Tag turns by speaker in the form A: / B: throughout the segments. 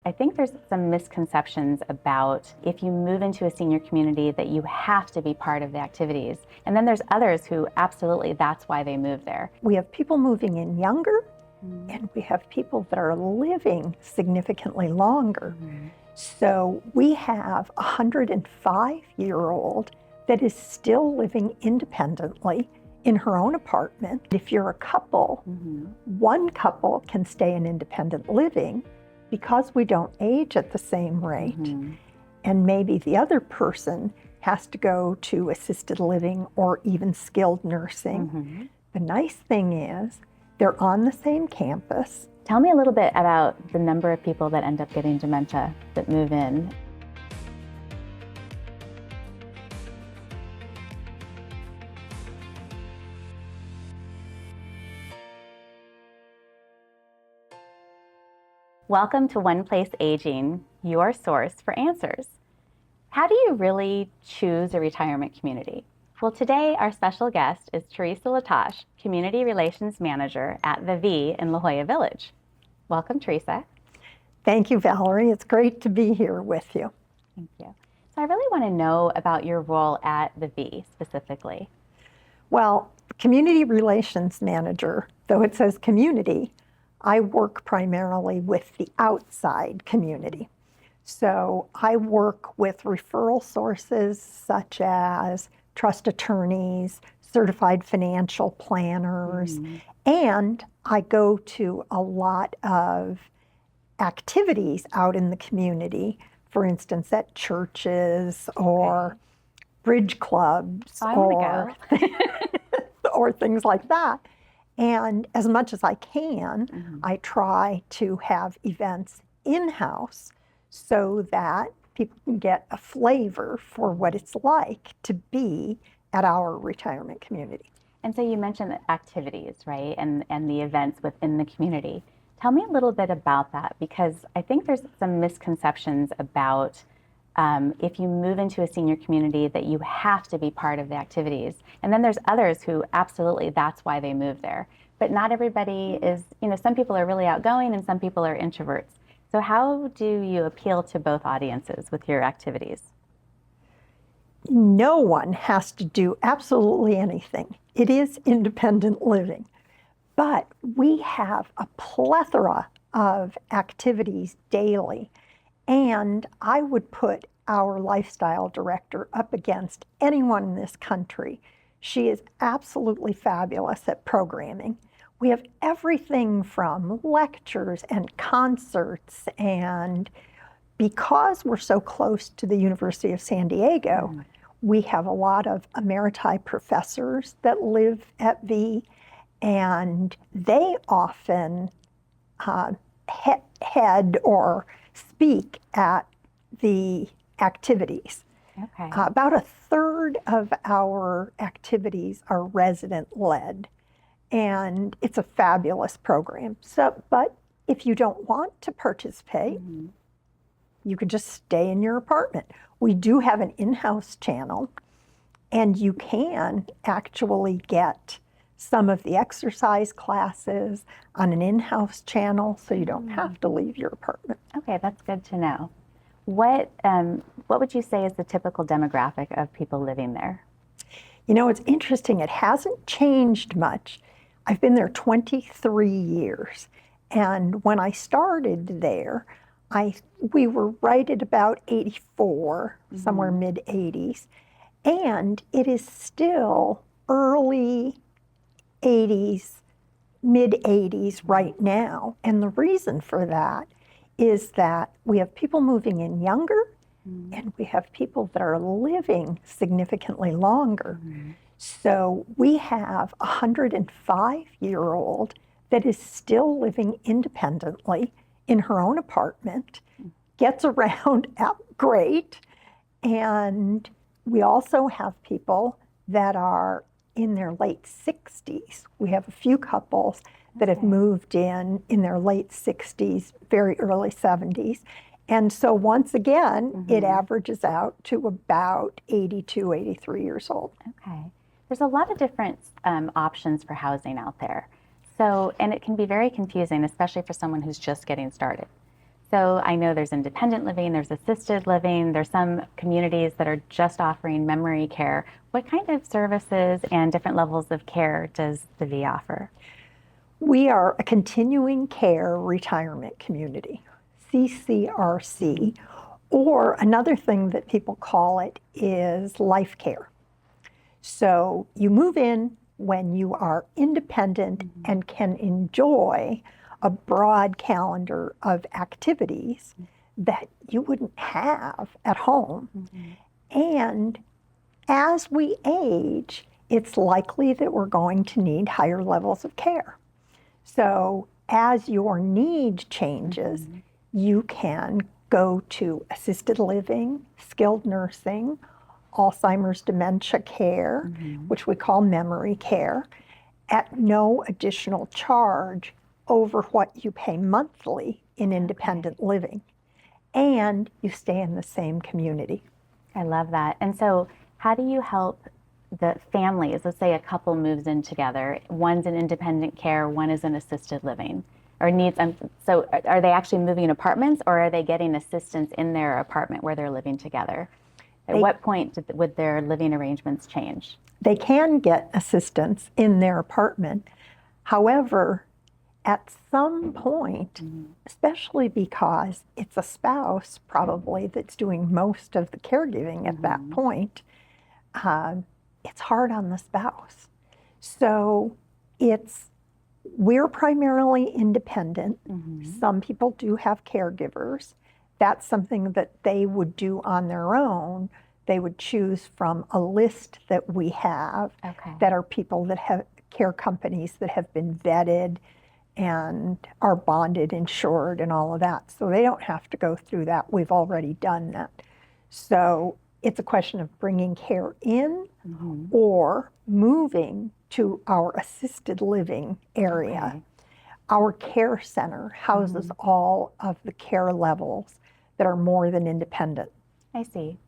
A: I think there's some misconceptions about if you move into a senior community that you have to be part of the activities. And then there's others who absolutely that's why they move there.
B: We have people moving in younger, and we have people that are living significantly longer. So we have a 105-year-old that is still living independently in her own apartment. If you're a couple, one couple can stay in independent living because we don't age at the same rate. And maybe the other person has to go to assisted living or even skilled nursing. The nice thing is they're on the same campus.
A: Tell me a little bit about the number of people that end up getting dementia that move in. Welcome to One Place Aging, your source for answers. How do you really choose a retirement community? Well, today our special guest is Theresa LaTosh, Community Relations Manager at the V in La Jolla Village. Welcome, Theresa.
B: Thank you, Valerie. It's great to be here with you.
A: Thank you. So I really want to know about your role at the V specifically.
B: Well, Community Relations Manager, though it says community, I work primarily with the outside community. So I work with referral sources such as trust attorneys, certified financial planners, and I go to a lot of activities out in the community, for instance, at churches or bridge clubs or things like that. And as much as I can, I try to have events in-house so that people can get a flavor for what it's like to be at our retirement community.
A: And so you mentioned the activities, right? And the events within the community. Tell me a little bit about that, because I think there's some misconceptions about if you move into a senior community that you have to be part of the activities. And then there's others who absolutely that's why they move there. But not everybody is, some people are really outgoing and some people are introverts. So how do you appeal to both audiences with your activities?
B: No one has to do absolutely anything. It is independent living. But we have a plethora of activities daily. And I would put our lifestyle director up against anyone in this country. She is absolutely fabulous at programming. We have everything from lectures and concerts, and because we're so close to the University of San Diego, we have a lot of emeriti professors that live at V, and they often head or speak at the activities. About a third of our activities are resident-led, and it's a fabulous program. So, but if you don't want to participate, you could just stay in your apartment. We do have an in-house channel, and you can actually get some of the exercise classes on an in-house channel, so you don't have to leave your apartment.
A: Okay, that's good to know. What would you say is the typical demographic of people living there?
B: It's interesting. It hasn't changed much. I've been there 23 years, and when I started there, we were right at about 84, somewhere mid-80s, and it is still early 80s, mid-80s right now. And the reason for that is that we have people moving in younger, and we have people that are living significantly longer. So we have a 105-year-old that is still living independently in her own apartment, gets around great, and we also have people that are in their late 60s. We have a few couples that have moved in their late 60s, very early 70s. And so once again, it averages out to about 82, 83 years old.
A: Okay. There's a lot of different options for housing out there. So, and it can be very confusing, especially for someone who's just getting started. So I know there's independent living, there's assisted living, there's some communities that are just offering memory care. What kind of services and different levels of care does the V offer?
B: We are a continuing care retirement community, CCRC, or another thing that people call it is life care. So you move in when you are independent and can enjoy a broad calendar of activities that you wouldn't have at home. And as we age, it's likely that we're going to need higher levels of care. So as your need changes, you can go to assisted living, skilled nursing, Alzheimer's dementia care, which we call memory care, at no additional charge over what you pay monthly in independent living. And you stay in the same community.
A: I love that. And so how do you help the families? Let's say a couple moves in together. One's in independent care, one is in assisted living. Or needs, so are they actually moving in apartments, or are they getting assistance in their apartment where they're living together? At what point would their living arrangements change?
B: They can get assistance in their apartment. However, at some point, especially because it's a spouse probably that's doing most of the caregiving at that point, it's hard on the spouse. So we're primarily independent. Some people do have caregivers. That's something that they would do on their own. They would choose from a list that we have that are people that have care companies that have been vetted and are bonded, insured, and all of that. So they don't have to go through that. We've already done that. So it's a question of bringing care in or moving to our assisted living area. Our care center houses all of the care levels that are more than independent.
A: I see.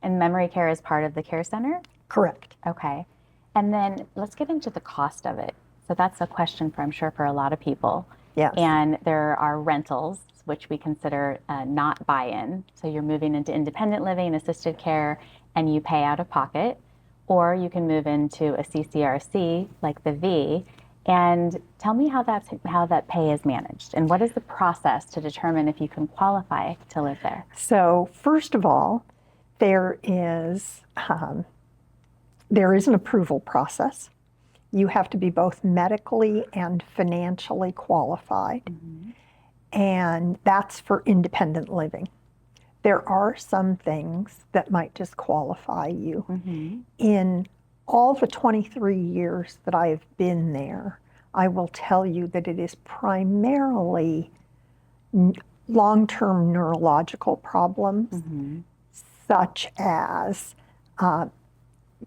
A: And memory care is part of the care center?
B: Correct.
A: Okay. And then let's get into the cost of it. So that's a question I'm sure for a lot of people.
B: Yes.
A: And there are rentals, which we consider not buy-in. So you're moving into independent living, assisted care, and you pay out of pocket. Or you can move into a CCRC like the V. And tell me how that pay is managed, and what is the process to determine if you can qualify to live there?
B: So first of all, there is an approval process. You have to be both medically and financially qualified, and that's for independent living. There are some things that might disqualify you. In all the 23 years that I have been there, I will tell you that it is primarily long-term neurological problems, such as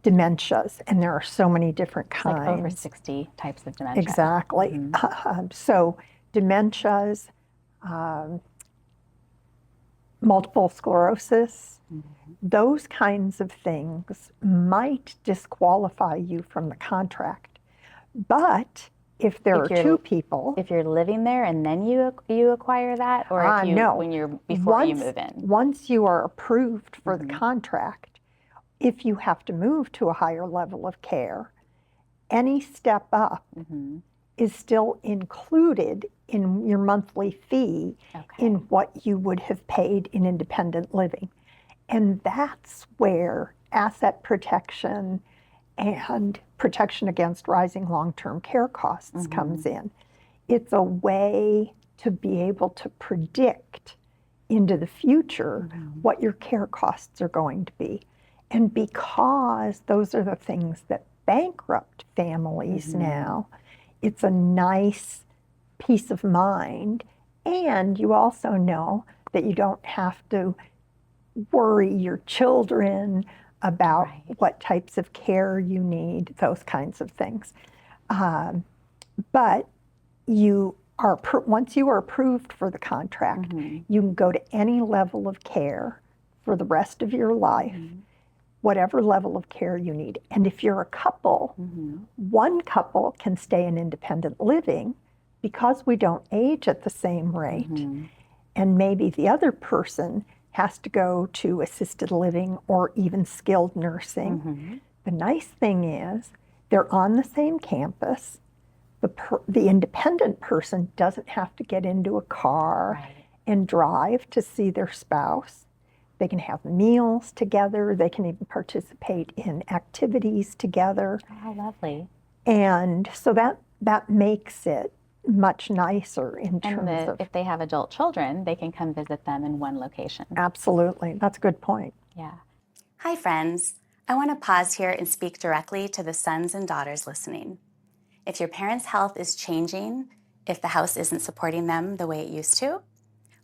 B: dementias, and there are so many different kinds.
A: Like over 60 types of dementia.
B: Exactly. So dementias, multiple sclerosis, those kinds of things might disqualify you from the contract. But if there are two people,
A: if you're living there and then you acquire that, or if you
B: no.
A: when you're before you move in.
B: Once you are approved for the contract, if you have to move to a higher level of care, any step up is still included in your monthly fee in what you would have paid in independent living. And that's where asset protection and protection against rising long-term care costs comes in. It's a way to be able to predict into the future what your care costs are going to be. And because those are the things that bankrupt families now, it's a nice peace of mind. And you also know that you don't have to worry your children about what types of care you need, those kinds of things. But you are once you are approved for the contract, you can go to any level of care for the rest of your life, whatever level of care you need. And if you're a couple, one couple can stay in independent living because we don't age at the same rate. and maybe the other person has to go to assisted living or even skilled nursing.
A: Mm-hmm.
B: The nice thing is they're on the same campus. The independent person doesn't have to get into a car
A: Right.
B: and drive to see their spouse. They can have meals together. They can even participate in activities together.
A: Oh, how lovely.
B: And so that makes it much nicer in terms of.
A: If they have adult children, they can come visit them in one location.
B: Absolutely. That's a good point.
A: Yeah.
C: Hi, friends. I want to pause here and speak directly to the sons and daughters listening. If your parents' health is changing, if the house isn't supporting them the way it used to,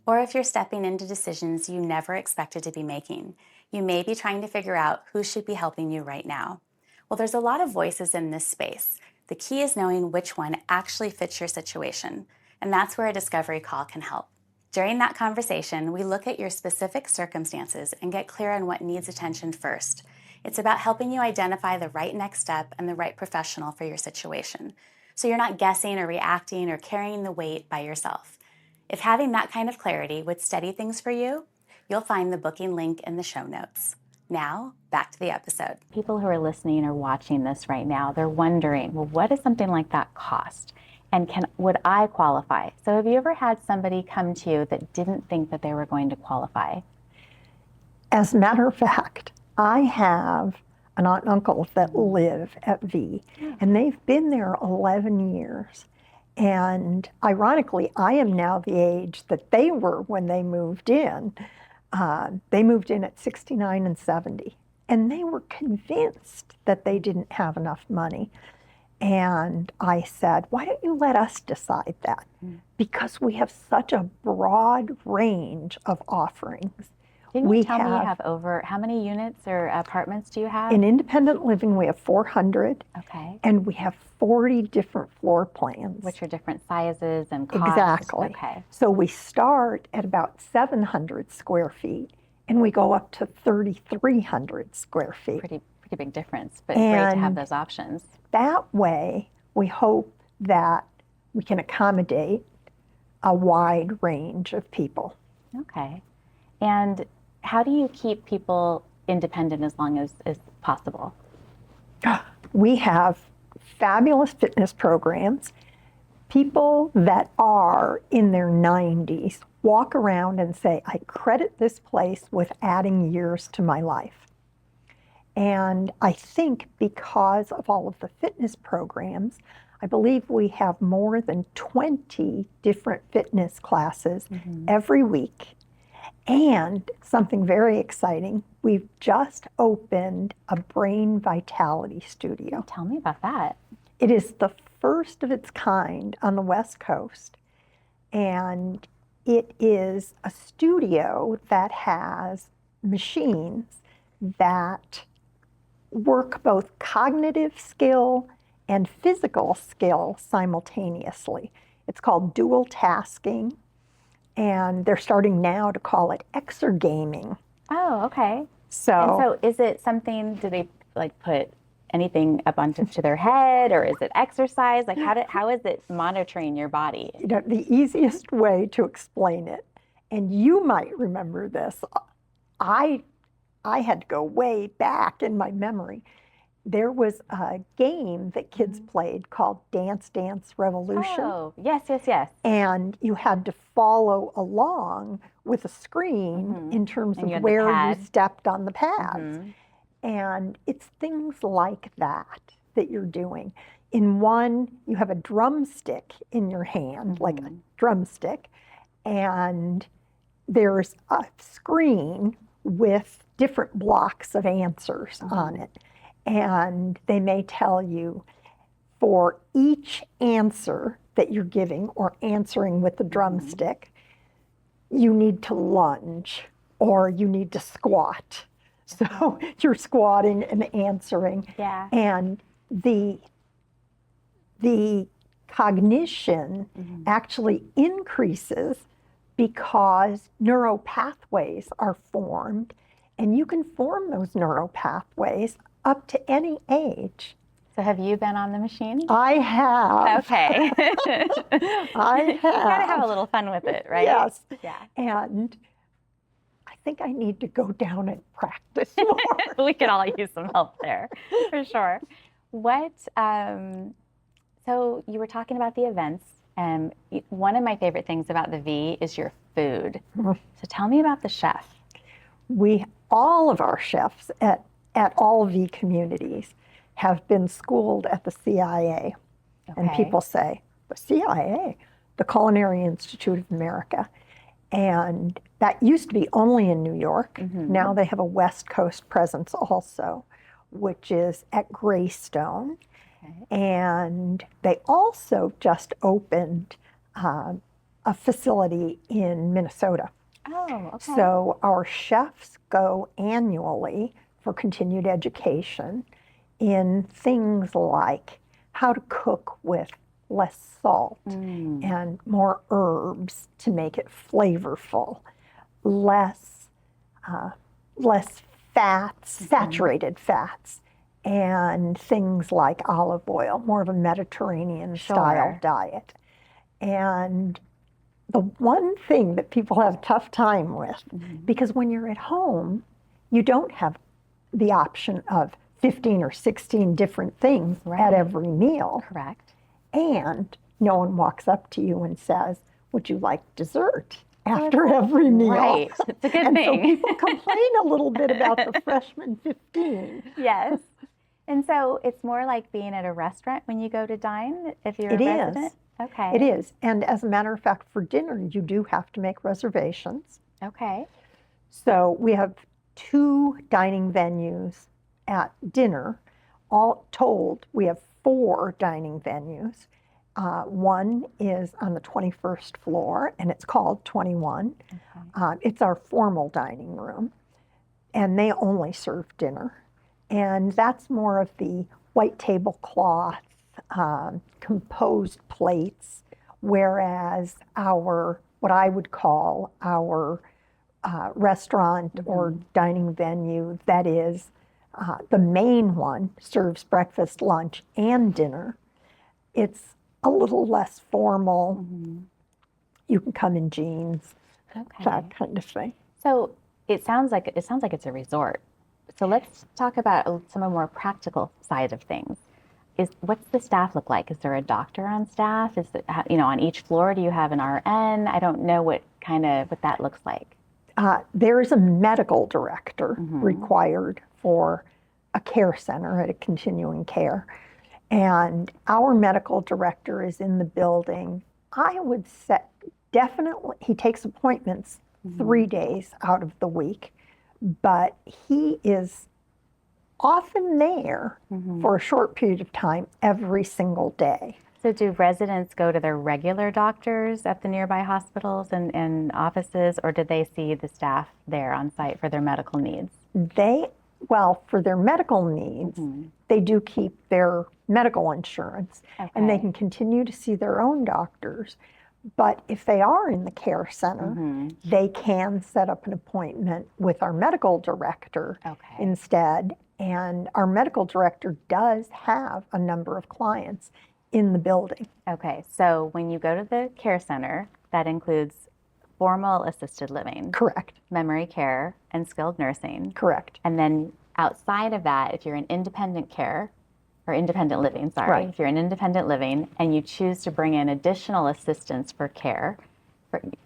C: or if you're stepping into decisions you never expected to be making, you may be trying to figure out who should be helping you right now. Well, there's a lot of voices in this space. The key is knowing which one actually fits your situation, and that's where a discovery call can help. During that conversation, we look at your specific circumstances and get clear on what needs attention first. It's about helping you identify the right next step and the right professional for your situation, so you're not guessing or reacting or carrying the weight by yourself. If having that kind of clarity would steady things for you, you'll find the booking link in the show notes. Now, back to the episode.
A: People who are listening or watching this right now, they're wondering, well, what does something like that cost? And would I qualify? So have you ever had somebody come to you that didn't think that they were going to qualify?
B: As a matter of fact, I have an aunt and uncle that live at V, and they've been there 11 years. And ironically, I am now the age that they were when they moved in. They moved in at 69 and 70, and they were convinced that they didn't have enough money. And I said, why don't you let us decide that? Because we have such a broad range of offerings.
A: Didn't you tell me you have over, how many units or apartments do you have?
B: In independent living, we have 400.
A: Okay.
B: And we have 40 different floor plans.
A: Which are different sizes and costs.
B: Exactly.
A: Okay.
B: So we start at about 700 square feet, and we go up to 3,300 square feet.
A: Pretty big difference, but great to have those options.
B: That way, we hope that we can accommodate a wide range of people.
A: Okay. And how do you keep people independent as long as possible?
B: We have fabulous fitness programs. People that are in their 90s walk around and say, I credit this place with adding years to my life. And I think because of all of the fitness programs, I believe we have more than 20 different fitness classes every week. And something very exciting, we've just opened a brain vitality studio.
A: Tell me about that.
B: It is the first of its kind on the West Coast. And it is a studio that has machines that work both cognitive skill and physical skill simultaneously. It's called dual tasking. And they're starting now to call it exergaming.
A: Oh, okay.
B: So
A: is it something, do they like put anything up onto their head, or is it exercise? Like how is it monitoring your body?
B: You know, the easiest way to explain it, and you might remember this, I had to go way back in my memory. There was a game that kids played called Dance Dance Revolution.
A: Oh, yes, yes, yes.
B: And you had to follow along with a screen in terms of where you stepped on the pads. And it's things like that you're doing. In one, you have a drumstick in your hand, like a drumstick, and there's a screen with different blocks of answers on it. And they may tell you for each answer that you're giving or answering with the drumstick, you need to lunge or you need to squat. So you're squatting and answering.
A: Yeah.
B: And the cognition actually increases because neural pathways are formed, and you can form those neural pathways up to any age.
A: So have you been on the machine?
B: I have.
A: Okay.
B: I
A: You gotta have a
B: have.
A: little fun with it, right?
B: Yes.
A: Yeah.
B: And I think I need to go down and practice more.
A: We could all use some help there, for sure. What, so you were talking about the events, and one of my favorite things about the V is your food. So tell me about the chef.
B: All of our chefs at all V communities have been schooled at the CIA. And
A: Okay.
B: people say, the CIA, the Culinary Institute of America. And that used to be only in New York.
A: Mm-hmm.
B: Now they have a West Coast presence also, which is at Greystone.
A: Okay.
B: And they also just opened a facility in Minnesota.
A: Oh, okay.
B: So our chefs go annually for continued education in things like how to cook with less salt and more herbs to make it flavorful, less fats, saturated fats, and things like olive oil, more of a Mediterranean style diet. And the one thing that people have a tough time with, because when you're at home, you don't have the option of 15 or 16 different things at every meal.
A: Correct.
B: And no one walks up to you and says, would you like dessert after every meal?
A: Right. It's a good
B: and
A: thing.
B: So people complain a little bit about the freshman 15.
A: Yes. And so it's more like being at a restaurant when you go to dine if you're a
B: It
A: resident?
B: is.
A: Okay.
B: It is. And as a matter of fact, for dinner, you do have to make reservations.
A: Okay.
B: So we have 2 dining venues at dinner. All told, we have 4 dining venues. One is on the 21st floor, and it's called 21. Okay. It's our formal dining room, and they only serve dinner. And that's more of the white tablecloth, composed plates, whereas what I would call our restaurant or dining venue, that is the main one, serves breakfast, lunch, and dinner. It's a little less formal. You can come in jeans, that kind of thing.
A: So it sounds like it's a resort. So let's talk about some of the more practical side of things. What's the staff look like? Is there a doctor on staff? Is it, on each floor, do you have an RN? I don't know what that looks like.
B: There is a medical director required for a care center at a continuing care. And our medical director is in the building. I would say definitely, he takes appointments 3 days out of the week, but he is often there for a short period of time every single day.
A: So do residents go to their regular doctors at the nearby hospitals and offices, or do they see the staff there on site for their medical needs?
B: For their medical needs, they do keep their medical insurance, and they can continue to see their own doctors. But if they are in the care center, they can set up an appointment with our medical director instead. And our medical director does have a number of clients in the building.
A: Okay, so when you go to the care center, that includes formal assisted living.
B: Correct.
A: Memory care and skilled nursing.
B: Correct.
A: And then outside of that, if you're in independent care, or independent living, sorry.
B: Right.
A: If you're in independent living and you choose to bring in additional assistance for care,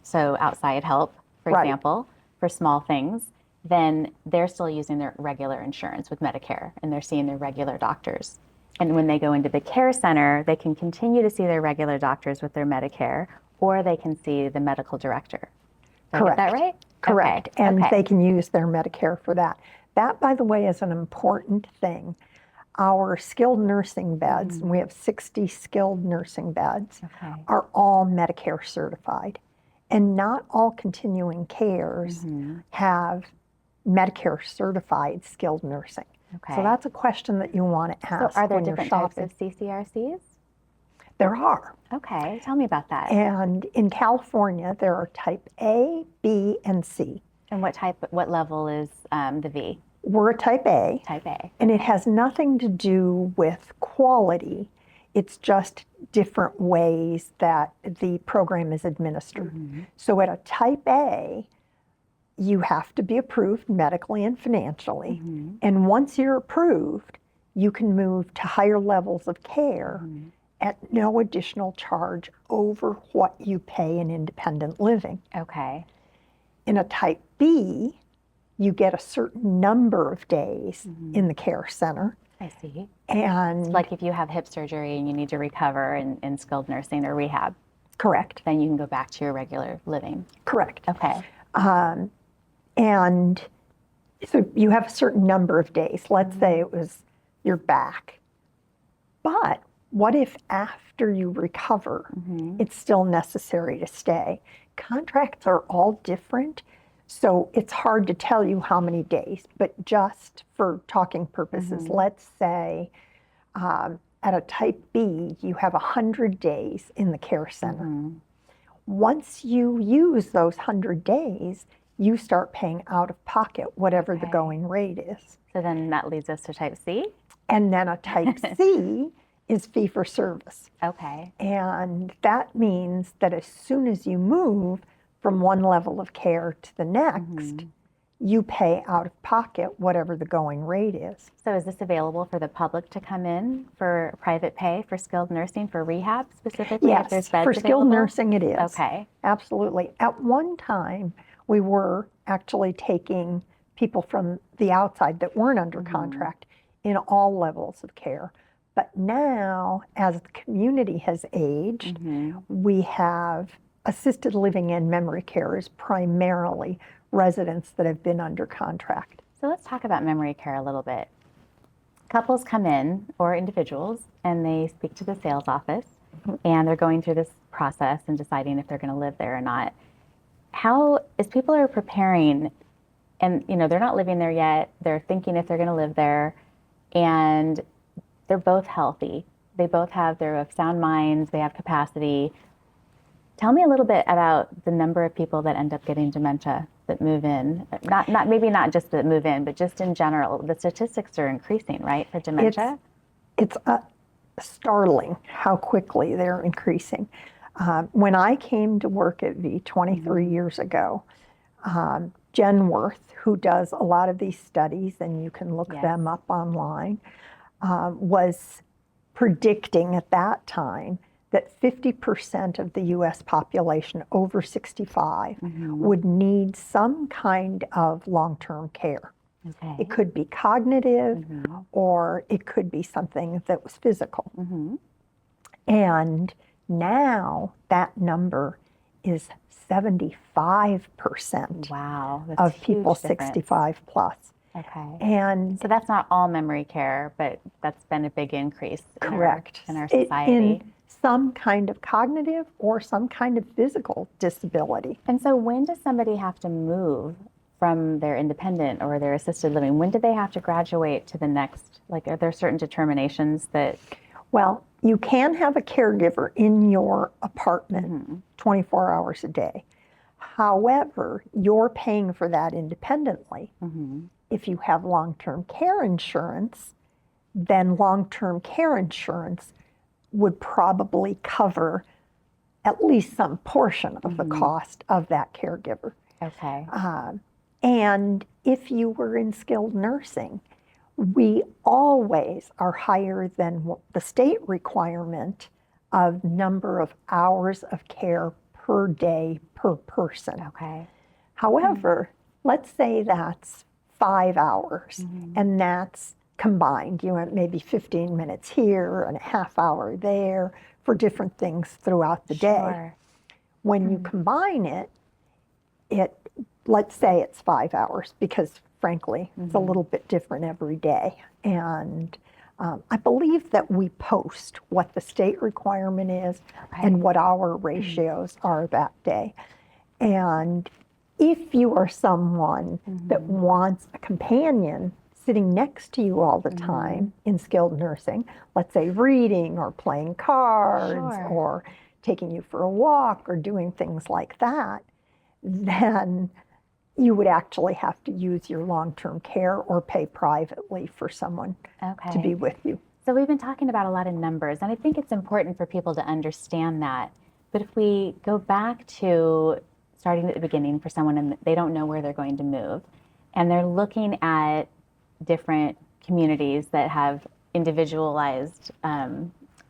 A: so outside help, for example, for small things, then they're still using their regular insurance with Medicare and they're seeing their regular doctors. And when they go into the care center, they can continue to see their regular doctors with their Medicare, or they can see the medical director. Did I get that right?
B: Correct.
A: Okay.
B: And they can use their Medicare for that. That, by the way, is an important thing. Our skilled nursing beds, and we have 60 skilled nursing beds, are all Medicare certified. And not all continuing cares have Medicare certified skilled nursing. So that's a question that you want to ask.
A: So are there
B: when
A: different
B: you're
A: types
B: shopping.
A: of CCRCs?
B: There are.
A: Okay, tell me about that.
B: And in California, there are type A, B, and C.
A: And what level is the V?
B: We're a type A.
A: Type A.
B: And it has nothing to do with quality. It's just different ways that the program is administered. So at a type A, you have to be approved medically and financially. And once you're approved, you can move to higher levels of care at no additional charge over what you pay in independent living.
A: Okay.
B: In a type B, you get a certain number of days in the care center.
A: I see.
B: And
A: Like if you have hip surgery and you need to recover in skilled nursing or rehab,
B: correct,
A: then you can go back to your regular living.
B: correct.
A: Okay.
B: And so you have a certain number of days. Let's say it was your back. But what if after you recover, it's still necessary to stay? Contracts are all different, so it's hard to tell you how many days. But just for talking purposes, let's say at a type B, you have 100 days in the care center. Once you use those 100 days, you start paying out of pocket whatever the going rate is.
A: So then that leads us to type C?
B: And then a type C is fee for service.
A: Okay.
B: And that means that as soon as you move from one level of care to the next, you pay out of pocket whatever the going rate is.
A: So is this available for the public to come in for private pay, for skilled nursing, for rehab specifically? If there's
B: Yes,
A: beds
B: for skilled
A: available?
B: nursing it is.
A: Okay.
B: Absolutely. At one time, we were actually taking people from the outside that weren't under contract in all levels of care. But now, as the community has aged, we have assisted living and memory care is primarily residents that have been under contract.
A: So let's talk about memory care a little bit. Couples come in, or individuals, and they speak to the sales office, and they're going through this process and deciding if they're going to live there or not. How, as people are preparing, and they're not living there yet, they're thinking if they're going to live there, and they're both healthy. They both have sound minds, they have capacity. Tell me a little bit about the number of people that end up getting dementia that move in. Maybe not just that move in, but just in general. The statistics are increasing, right, for dementia?
B: It's startling how quickly they're increasing. When I came to work at V 23 years ago, Jen Worth, who does a lot of these studies, and you can look them up online, was predicting at that time that 50% of the U.S. population over 65 would need some kind of long-term care.
A: Okay.
B: It could be cognitive, or it could be something that was physical. And now that number is 75%
A: Wow, that's
B: of
A: a
B: people
A: huge difference.
B: 65 plus.
A: Okay.
B: And
A: So that's not all memory care, but that's been a big increase
B: correct.
A: in our society.
B: In some kind of cognitive or some kind of physical disability.
A: And so when does somebody have to move from their independent or their assisted living? When do they have to graduate to the next? Like, are there certain determinations that...
B: Well, you can have a caregiver in your apartment 24 hours a day. However, you're paying for that independently. If you have long-term care insurance, then long-term care insurance would probably cover at least some portion of the cost of that caregiver.
A: Okay.
B: And if you were in skilled nursing, we always are higher than the state requirement of number of hours of care per day per person.
A: Okay.
B: However, let's say that's 5 hours, and that's combined. You have maybe 15 minutes here and a half hour there for different things throughout the day. When you combine it, let's say it's 5 hours, because frankly, it's a little bit different every day. And I believe that we post what the state requirement is and what our ratios are that day. And if you are someone that wants a companion sitting next to you all the time in skilled nursing, let's say reading or playing cards or taking you for a walk or doing things like that, then you would actually have to use your long-term care or pay privately for someone to be with you.
A: So we've been talking about a lot of numbers, and I think it's important for people to understand that. But if we go back to starting at the beginning for someone and they don't know where they're going to move, and they're looking at different communities that have individualized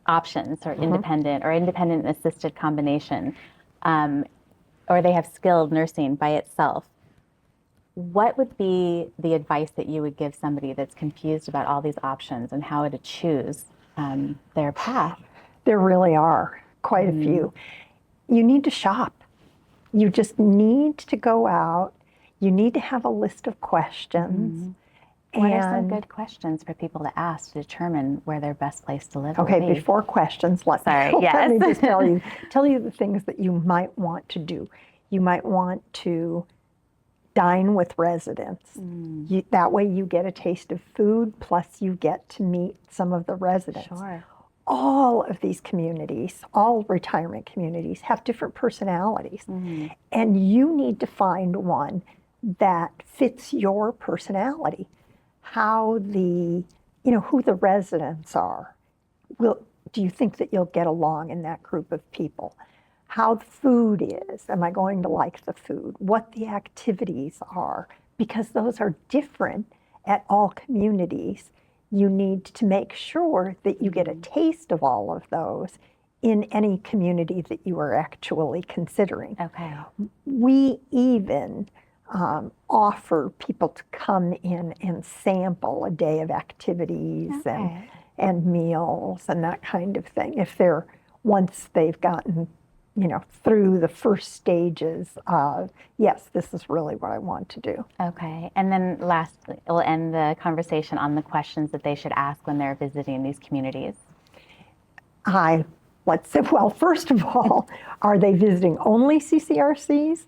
A: options or independent and assisted combination, or they have skilled nursing by itself, what would be the advice that you would give somebody that's confused about all these options and how to choose their path?
B: There really are quite a few. You need to shop. You just need to go out. You need to have a list of questions.
A: What are some good questions for people to ask to determine where their best place to live will
B: Okay,
A: be?
B: before questions, let me just tell you the things that you might want to do. You might want to dine with residents. That way you get a taste of food, plus you get to meet some of the residents.
A: Sure.
B: All of these communities, all retirement communities, have different personalities. And you need to find one that fits your personality. How who the residents are. Do you think that you'll get along in that group of people? How the food is. Am I going to like the food? What the activities are, because those are different at all communities. You need to make sure that you get a taste of all of those in any community that you are actually considering.
A: Okay.
B: We even offer people to come in and sample a day of activities and meals and that kind of thing. If once they've gotten through the first stages of, yes, this is really what I want to do.
A: Okay. And then lastly, we'll end the conversation on the questions that they should ask when they're visiting these communities.
B: Let's say, well, first of all, are they visiting only CCRCs?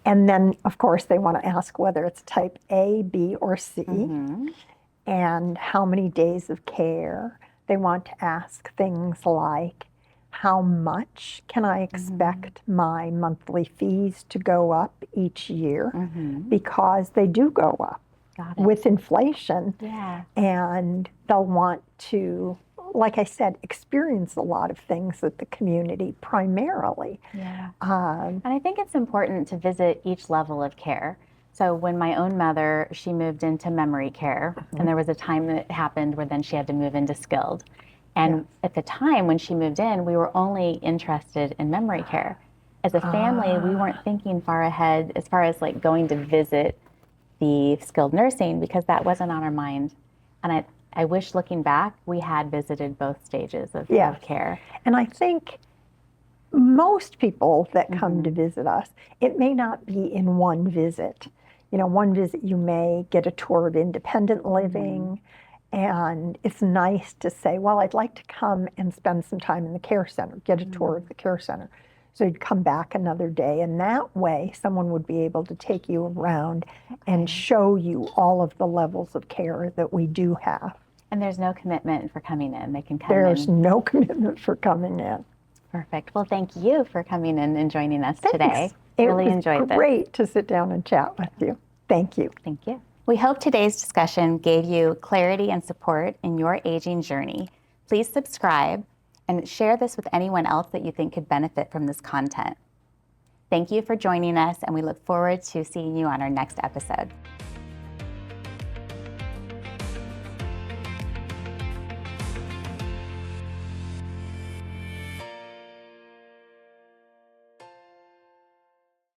B: And then, of course, they want to ask whether it's type A, B, or C, and how many days of care. They want to ask things like, how much can I expect my monthly fees to go up each year? Because they do go up with inflation.
A: Yeah.
B: And they'll want to, like I said, experience a lot of things at the community primarily.
A: Yeah. And I think it's important to visit each level of care. So when my own mother, she moved into memory care, and there was a time that happened where then she had to move into skilled. And at the time when she moved in, we were only interested in memory care. As a family, we weren't thinking far ahead as far as like going to visit the skilled nursing, because that wasn't on our mind. And I wish, looking back, we had visited both stages of care.
B: And I think most people that come to visit us, it may not be in one visit. One visit you may get a tour of independent living. And it's nice to say, well, I'd like to come and spend some time in the care center, get a tour of the care center. So you'd come back another day, and that way someone would be able to take you around and show you all of the levels of care that we do have.
A: And there's no commitment for coming in. They can come
B: There's
A: in.
B: no commitment for coming in.
A: Perfect. Well, thank you for coming in and joining us today.
B: It
A: really
B: was
A: enjoyed this.
B: Great to sit down and chat with you. Thank you.
A: Thank you.
C: We hope today's discussion gave you clarity and support in your aging journey. Please subscribe and share this with anyone else that you think could benefit from this content. Thank you for joining us, and we look forward to seeing you on our next episode.